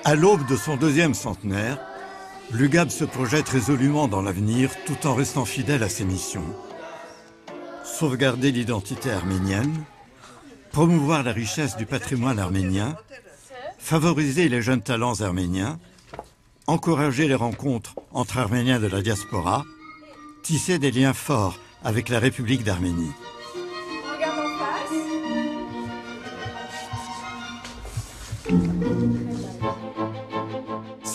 À l'aube de son deuxième centenaire, l'UGAB se projette résolument dans l'avenir tout en restant fidèle à ses missions. Sauvegarder l'identité arménienne, promouvoir la richesse du patrimoine arménien, favoriser les jeunes talents arméniens, encourager les rencontres entre Arméniens de la diaspora, tisser des liens forts avec la République d'Arménie. Regarde en face.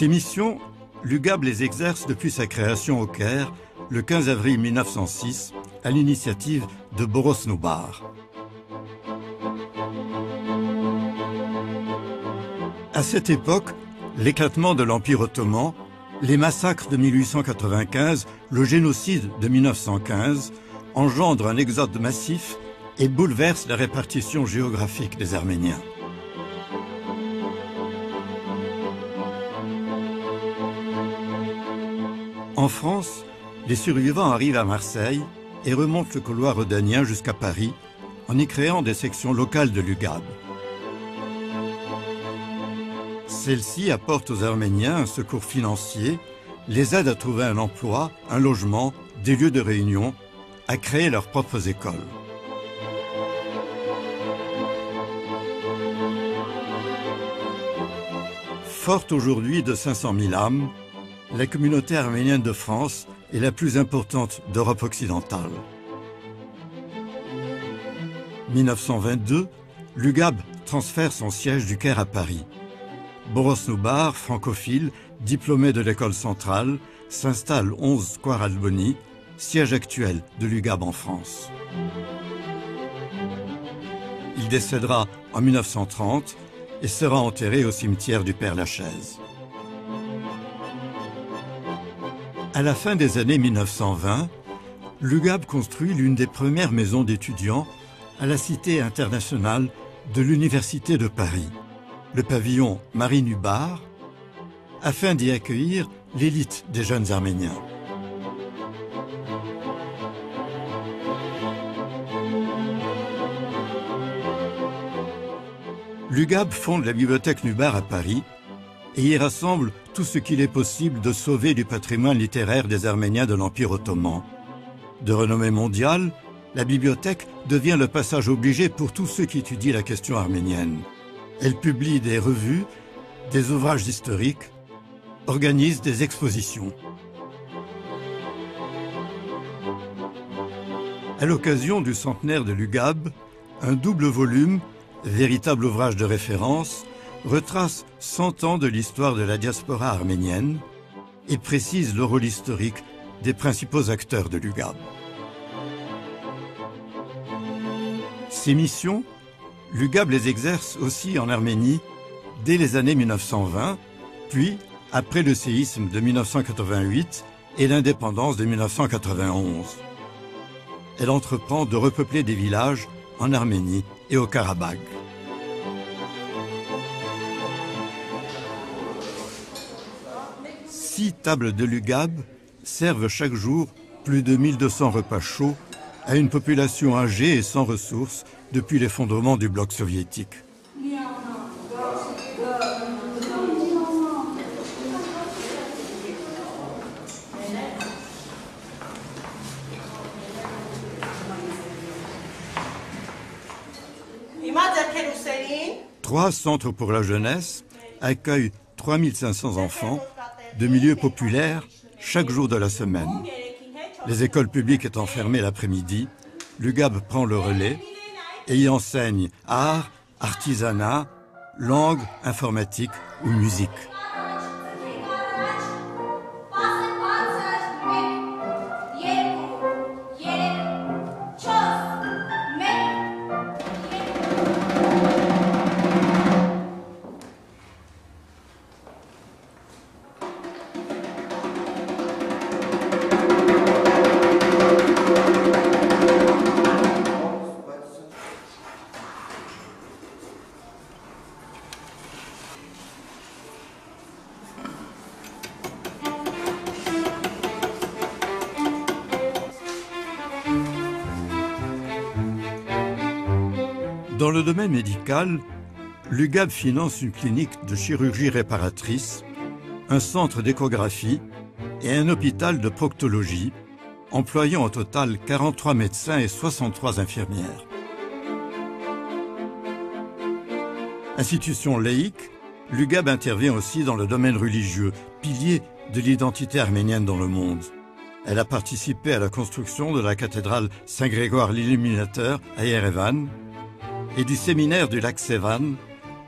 Ces missions, l'UGAB les exerce depuis sa création au Caire, le 15 avril 1906, à l'initiative de Boros Noubar. À cette époque, l'éclatement de l'Empire ottoman, les massacres de 1895, le génocide de 1915 engendrent un exode massif et bouleversent la répartition géographique des Arméniens. En France, les survivants arrivent à Marseille et remontent le couloir rhodanien jusqu'à Paris en y créant des sections locales de l'UGAB. Celles-ci apportent aux Arméniens un secours financier, les aident à trouver un emploi, un logement, des lieux de réunion, à créer leurs propres écoles. Forte aujourd'hui de 500 000 âmes, la communauté arménienne de France est la plus importante d'Europe occidentale. 1922, l'UGAB transfère son siège du Caire à Paris. Boros Noubar, francophile, diplômé de l'école centrale, s'installe 11 square Alboni, siège actuel de l'UGAB en France. Il décédera en 1930 et sera enterré au cimetière du Père-Lachaise. À la fin des années 1920, l'UGAB construit l'une des premières maisons d'étudiants à la Cité internationale de l'Université de Paris, le pavillon Marie-Nubar, afin d'y accueillir l'élite des jeunes Arméniens. L'UGAB fonde la bibliothèque Nubar à Paris et y rassemble tout ce qu'il est possible de sauver du patrimoine littéraire des Arméniens de l'Empire ottoman. De renommée mondiale, la bibliothèque devient le passage obligé pour tous ceux qui étudient la question arménienne. Elle publie des revues, des ouvrages historiques, organise des expositions. À l'occasion du centenaire de l'UGAB, un double volume, véritable ouvrage de référence, retrace 100 ans de l'histoire de la diaspora arménienne et précise le rôle historique des principaux acteurs de l'UGAB. Ces missions, l'UGAB les exerce aussi en Arménie dès les années 1920, puis après le séisme de 1988 et l'indépendance de 1991. Elle entreprend de repeupler des villages en Arménie et au Karabagh. Six tables de l'UGAB servent chaque jour plus de 1200 repas chauds à une population âgée et sans ressources depuis l'effondrement du bloc soviétique. Trois centres pour la jeunesse accueillent 3500 enfants de milieux populaires chaque jour de la semaine. Les écoles publiques étant fermées l'après-midi, l'UGAB prend le relais et y enseigne art, artisanat, langue, informatique ou musique. Dans le domaine médical, l'UGAB finance une clinique de chirurgie réparatrice, un centre d'échographie et un hôpital de proctologie, employant au total 43 médecins et 63 infirmières. Institution laïque, l'UGAB intervient aussi dans le domaine religieux, pilier de l'identité arménienne dans le monde. Elle a participé à la construction de la cathédrale Saint-Grégoire l'Illuminateur à Erevan et du séminaire du lac Sevan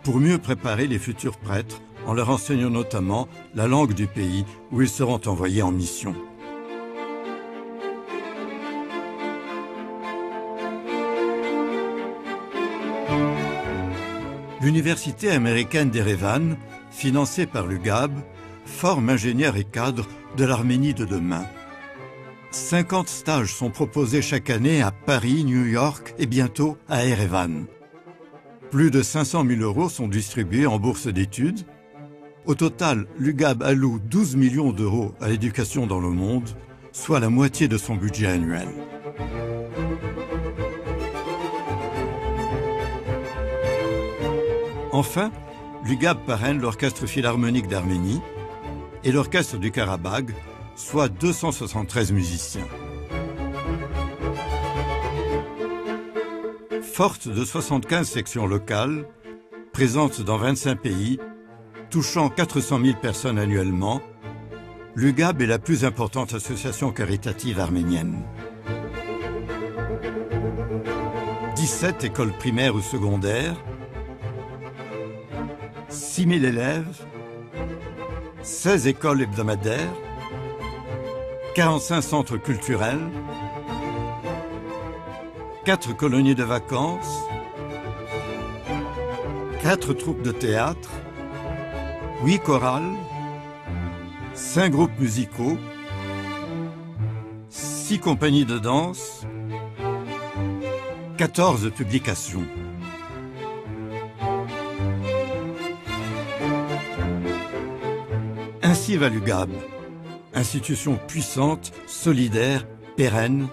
pour mieux préparer les futurs prêtres en leur enseignant notamment la langue du pays où ils seront envoyés en mission. L'université américaine d'Erevan, financée par l'UGAB, forme ingénieurs et cadres de l'Arménie de demain. 50 stages sont proposés chaque année à Paris, New York et bientôt à Erevan. Plus de 500 000 € sont distribués en bourse d'études. Au total, l'UGAB alloue 12 millions d'euros à l'éducation dans le monde, soit la moitié de son budget annuel. Enfin, l'UGAB parraine l'Orchestre philharmonique d'Arménie et l'Orchestre du Karabagh, soit 273 musiciens. Forte de 75 sections locales, présente dans 25 pays, touchant 400 000 personnes annuellement, l'UGAB est la plus importante association caritative arménienne. 17 écoles primaires ou secondaires, 6 000 élèves, 16 écoles hebdomadaires, 45 centres culturels, 4 colonies de vacances, 4 troupes de théâtre, 8 chorales, 5 groupes musicaux, 6 compagnies de danse, 14 publications. Ainsi va l'UGAB, institution puissante, solidaire, pérenne.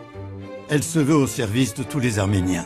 Elle se veut au service de tous les Arméniens.